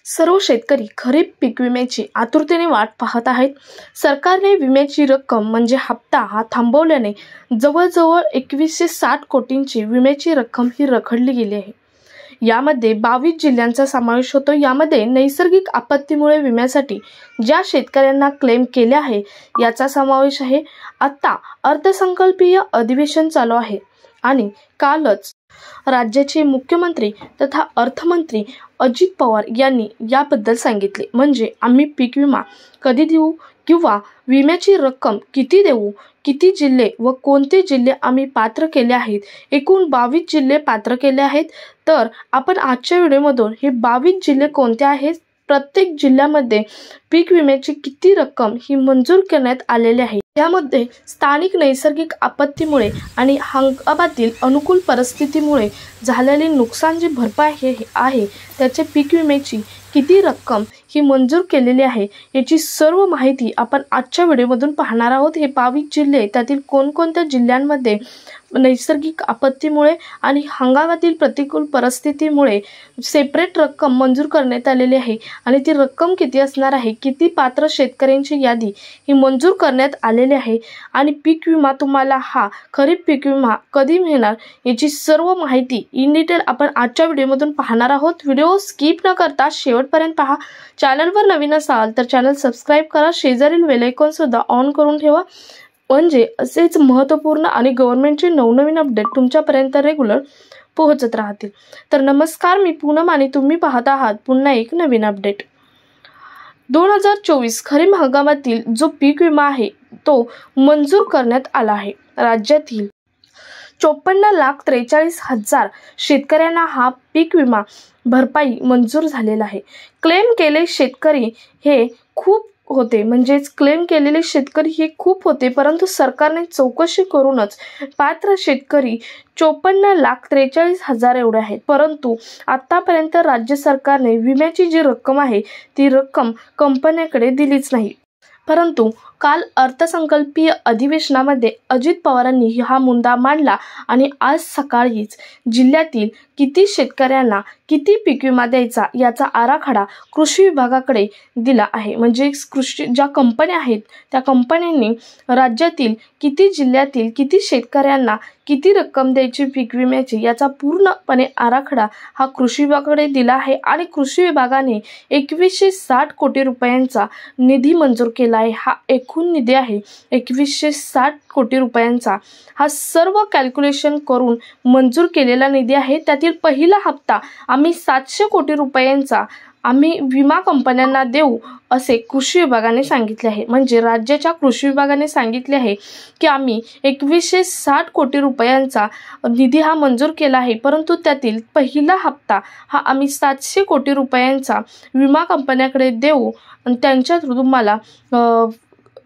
सर्व शेतकरी खरीप पीक विम्याची आतुरतेने वाट पाहत आहेत। सरकारने विम्याची रक्कम म्हणजे हप्ता हा थांबवल्याने जवळजवळ 2160 कोटींची विम्याची रक्कम ही रखडली गेली आहे। यामध्ये 22 जिल्ह्यांचा समावेश होतो। यामध्ये नैसर्गिक आपत्तीमुळे विम्यासाठी ज्या शेतकऱ्यांना क्लेम केले आहे याचा समावेश आहे। आता अर्थसंकल्पीय अधिवेशन चालू आहे आणि कालच राज्याचे मुख्यमंत्री तथा अर्थमंत्री अजित पवार यांनी याबद्दल सांगितले। म्हणजे आम्ही पीक विमा कधी देऊ किंवा विम्याची रक्कम किती देऊ, किती जिल्हे व कोणते जिल्हे आम्ही पात्र केले आहेत, एकूण 22 जिल्हे पात्र केले आहेत। तर आपण आजच्या व्हिडिओमधून हे 22 जिल्हे कोणते आहेत, प्रत्येक जिल्ह्यामध्ये पीक विम्याची किती रक्कम ही मंजूर करण्यात आलेली आहे, यामध्ये स्थानिक नैसर्गिक आपत्तीमुळे आणि हंगामातील अनुकूल परिस्थितीमुळे झालेले नुकसान जी भरपाई आहे त्याचे पीक विम्याची किती रक्कम ही मंजूर केलेली आहे याची सर्व माहिती आपण आजच्या व्हिडिओमधून पाहणार आहोत। हे 22 जिल्हे त्यातील कोणकोणत्या जिल्ह्यांमध्ये नैसर्गिक आपत्तीमुळे आणि हंगामातील प्रतिकूल परिस्थितीमुळे सेपरेट रक्कम मंजूर करण्यात आलेली आहे आणि ती रक्कम किती असणार आहे, किती पात्र शेतकऱ्यांची यादी ही मंजूर करण्यात आलेली आहे आणि पीक विमा तुम्हाला हा खरीप पीक विमा कधी मिळणार याची सर्व माहिती इन डिटेल आपण आजच्या व्हिडिओमधून पाहणार आहोत। व्हिडिओ स्किप न करता शेवटपर्यंत पहा। चॅनलवर नवीन असाल तर चॅनल सबस्क्राइब करा, शेजारील बेल आयकॉन सुद्धा ऑन करून ठेवा, म्हणजे असेच महत्त्वपूर्ण आणि गव्हर्नमेंटचे नवनवीन अपडेट तुमच्यापर्यंत रेग्युलर पोहोचत राहतील। तर नमस्कार, मी पूनम आणि तुम्ही पाहत आहात पुन्हा एक नवीन अपडेट। 2024 खरीप हंगामातील जो पीक विमा आहे तो मंजूर करण्यात आला आहे। राज्यातील 54,43,000 शेतकऱ्यांना हा पीक विमा भरपाई मंजूर झालेला आहे। क्लेम केले शेतकरी हे खूप होते, म्हणजेच क्लेम केलेले शेतकरी हे खूप होते, परंतु सरकारने चौकशी करूनच पात्र शेतकरी 54,43,000 एवढे आहेत। परंतु आतापर्यंत राज्य सरकारने विम्याची जी रक्कम आहे ती रक्कम कंपन्यांकडे दिलीच नाही। परंतु काल अर्थसंकल्पीय अधिवेशनामध्ये अजित पवारांनी हा मुद्दा मांडला आणि आज सकाळीच जिल्ह्यातील किती शेतकऱ्यांना किती पीक विमा द्यायचा याचा आराखडा कृषी विभागाकडे दिला आहे। म्हणजे कृषी ज्या कंपन्या आहेत त्या कंपन्यांनी राज्यातील किती जिल्ह्यातील किती शेतकऱ्यांना किती रक्कम द्यायची पीक विम्याची याचा पूर्णपणे आराखडा हा कृषी विभागाकडे दिला आहे आणि कृषी विभागाने 2160 कोटी रुपयांचा निधी मंजूर केला आहे। हा एकूण निधी आहे 2160 कोटी रुपयांचा। हा सर्व कॅल्क्युलेशन करून मंजूर केलेला निधी आहे। त्यातील पहिला हप्ता आम्ही 700 कोटी रुपयांचा आम्ही विमा कंपन्यांना देऊ असे कृषी विभागाने सांगितले आहे। म्हणजे राज्याच्या कृषी विभागाने सांगितले आहे की आम्ही 2160 कोटी रुपयांचा निधी हा मंजूर केला आहे, परंतु त्यातील पहिला हप्ता हा आम्ही 700 कोटी रुपयांचा विमा कंपन्यांकडे देऊ आणि त्यांच्या थ्रू तुम्हाला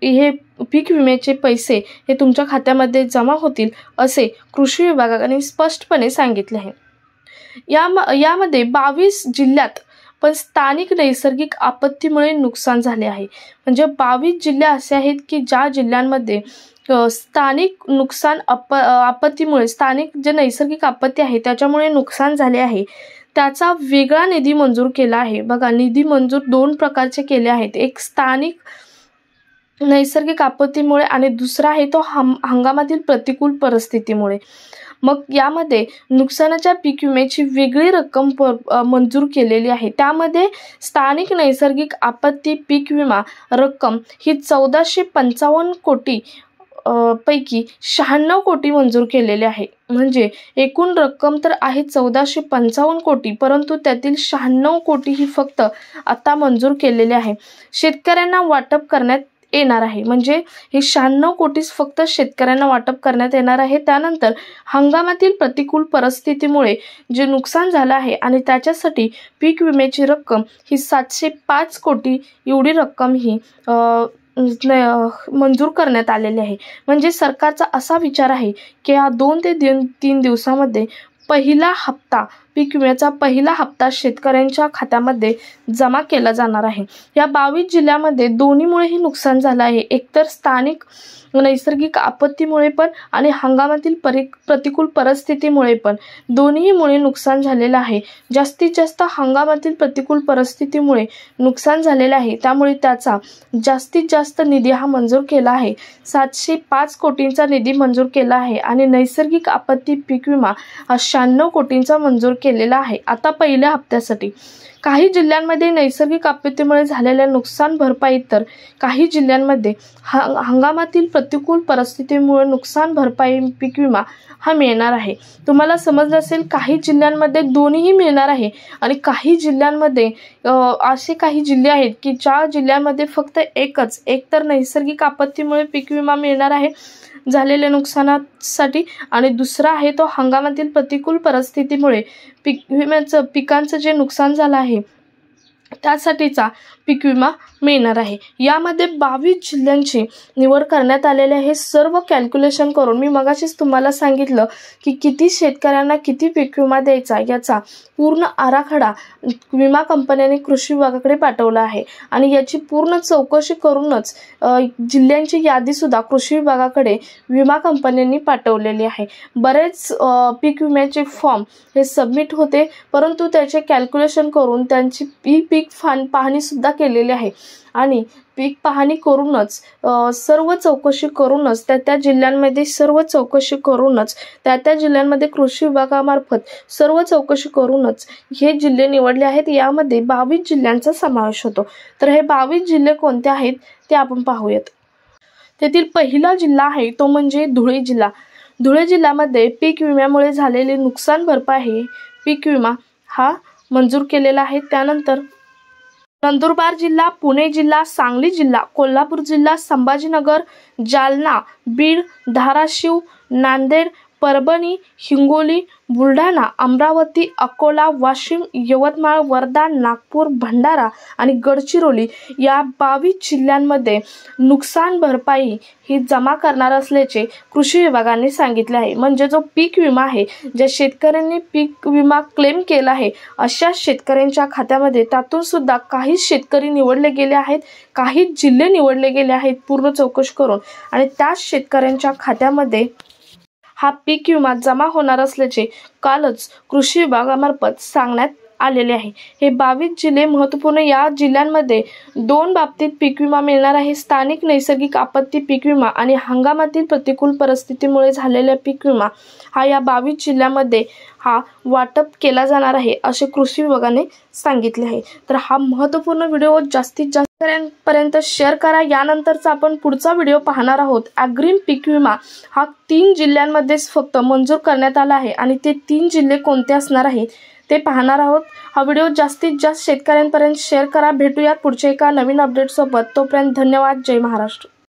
हे पीक विम्याचे पैसे हे तुमच्या खात्यामध्ये जमा होतील असे कृषी विभागाने स्पष्टपणे सांगितले आहे। यामध्ये 22 जिल्ह्यात पण स्थानिक नैसर्गिक आपत्तीमुळे नुकसान झाले आहे। म्हणजे 22 जिल्हे असे आहेत की ज्या जिल्ह्यांमध्ये स्थानिक नुकसान आपत्तीमुळे स्थानिक जे नैसर्गिक आपत्ती आहे त्याच्यामुळे नुकसान झाले आहे, त्याचा वेगळा निधी मंजूर केला आहे। बघा, निधी मंजूर 2 प्रकारचे केले आहेत, एक स्थानिक नैसर्गिक आपत्तीमुळे आणि दुसरा आहे तो हंगामातील प्रतिकूल परिस्थितीमुळे। मग यामध्ये नुकसानाच्या पीक विम्याची वेगळी रक्कम मंजूर केलेली आहे। त्यामध्ये स्थानिक नैसर्गिक आपत्ती पीक विमा रक्कम ही 1455 कोटी पैकी 96 कोटी मंजूर केलेले आहे। म्हणजे एकूण रक्कम तर आहे 1455 कोटी, परंतु त्यातील 96 कोटी ही फक्त आता मंजूर केलेले आहे, शेतकऱ्यांना वाटप करण्यात येणार आहे। म्हणजे हे 96 कोटीच फक्त शेतकऱ्यांना वाटप करण्यात येणार आहे। त्यानंतर हंगामातील प्रतिकूल परिस्थितीमुळे जे नुकसान झालं आहे आणि त्याच्यासाठी पीक विम्याची रक्कम ही 705 कोटी एवढी रक्कम ही मंजूर करण्यात आलेली आहे। म्हणजे सरकारचा असा विचार आहे की या 2 ते 3 दिवसामध्ये पहिला हप्ता पीक विम्याचा पहिला हप्ता शेतकऱ्यांच्या खात्यामध्ये जमा केला जाणार आहे। या 22 जिल्ह्यामध्ये दोन्हीमुळेही नुकसान झालं आहे, एकतर स्थानिक नैसर्गिक आपत्तीमुळे पण आणि हंगामातील प्रतिकूल परिस्थितीमुळे पण, दोन्हीमुळे नुकसान झालेलं आहे। जास्तीत जास्त हंगामातील प्रतिकूल परिस्थितीमुळे नुकसान झालेलं आहे, त्यामुळे त्याचा जास्तीत जास्त निधी हा मंजूर केला आहे। 705 कोटींचा निधी मंजूर केला आहे आणि नैसर्गिक आपत्ती पीक विमा 96 कोटींचा मंजूर केलेला आहे। आता पहिल्या हप्त्यासाठी काही जिल्ह्यांमध्ये नैसर्गिक आपत्तीमुळे झालेल्या नुकसान भरपाई, तर काही जिल्ह्यांमध्ये हंगामातील प्रतिकूल परिस्थितीमुळे नुकसान भरपाई पीक विमा हा मिळणार आहे। तुम्हाला समजलं असेल, काही जिल्ह्यांमध्ये दोन्हीही मिळणार आहे आणि काही जिल्ह्यांमध्ये असे काही जिल्हे आहेत की ज्या जिल्ह्यांमध्ये फक्त एक तर नैसर्गिक आपत्तीमुळे पीक विमा मिळणार आहे झालेल्या नुकसानासाठी, आणि दुसरा आहे तो हंगामातील प्रतिकूल परिस्थितीमुळे पिकांचं जे नुकसान झालं आहे त्यासाठीचा पीक विमा मिळणार आहे। यामध्ये 22 जिल्ह्यांची निवड करण्यात आलेली आहे। सर्व कॅल्क्युलेशन करून मी मगाशीच तुम्हाला सांगितलं की किती शेतकऱ्यांना किती पीक विमा द्यायचा याचा पूर्ण आराखडा विमा कंपन्यांनी कृषी विभागाकडे पाठवला आहे आणि याची पूर्ण चौकशी करूनच जिल्ह्यांची यादी सुद्धा कृषी विभागाकडे विमा कंपन्यांनी पाठवलेली आहे। बरेच पीक विम्याचे फॉर्म हे सबमिट होते, परंतु त्याचे कॅल्क्युलेशन करून त्यांची पीक पाहणी सुद्धा केलेली आहे आणि पीक पाहणी करूनच सर्व चौकशी करूनच त्या जिल्ह्यांमध्ये सर्व चौकशी करूनच त्या जिल्ह्यांमध्ये कृषी विभागामार्फत सर्व चौकशी करूनच हे जिल्हे निवडले आहेत। यामध्ये 22 जिल्ह्यांचा समावेश होतो। तर हे 22 जिल्हे कोणते आहेत ते आपण पाहूयात। त्यातील पहिला जिल्हा आहे तो म्हणजे धुळे जिल्हा। धुळे जिल्ह्यामध्ये पीक विम्यामुळे झालेले नुकसान भरपाई पीक विमा हा मंजूर केलेला आहे। त्यानंतर नंदुरबार जिल्हा, पुणे जिल्हा, सांगली जिल्हा, कोल्हापूर जिल्हा, संभाजीनगर, जालना, बीड, धाराशिव, नांदेड, परभणी, हिंगोली, बुलढाणा, अमरावती, अकोला, वाशिम, यवतमाळ, वर्धा, नागपूर, भंडारा आणि गडचिरोली या 22 जिल्ह्यांमध्ये नुकसान भरपाई ही जमा करणार असल्याचे कृषी विभागाने सांगितले आहे। म्हणजे जो पीक विमा आहे, ज्या शेतकऱ्यांनी पीक विमा क्लेम केला आहे अशा शेतकऱ्यांच्या खात्यामध्ये त्यातून सुद्धा काही शेतकरी निवडले गेले आहेत, काही जिल्हे निवडले गेले आहेत पूर्ण चौकशी करून, आणि त्या शेतकऱ्यांच्या खात्यामध्ये हा पीक विमा जमा होणार असल्याचे कालच कृषी विभागामार्फत सांगण्यात आलेले आहे। हे 22 जिल्हे महत्त्वपूर्ण। या जिल्ह्यांमध्ये 2 बाबतीत पीक विमा मिळणार आहे, स्थानिक नैसर्गिक आपत्ती पीक विमा आणि हंगामातील प्रतिकूल परिस्थितीमुळे झालेला पीक विमा हा या 22 जिल्ह्यामध्ये हा वाटप केला जाणार आहे असे कृषी विभागाने सांगितले आहे। तर हा महत्त्वपूर्ण व्हिडिओ जास्तीत जास्त पर्यंत शेअर करा। यानंतरचा आपण पुढचा व्हिडिओ पाहणार आहोत। अग्रिम पीक विमा हा 3 जिल्ह्यांमध्येच फक्त मंजूर करण्यात आला आहे आणि ते 3 जिल्हे कोणते असणार आहेत ते पाहणार आहोत। हा व्हिडिओ जास्तीत जास्त शेतकऱ्यांपर्यंत शेअर करा। भेटूयात पुढच्या एका नवीन अपडेट सोबत। तोपर्यंत धन्यवाद। जय महाराष्ट्र।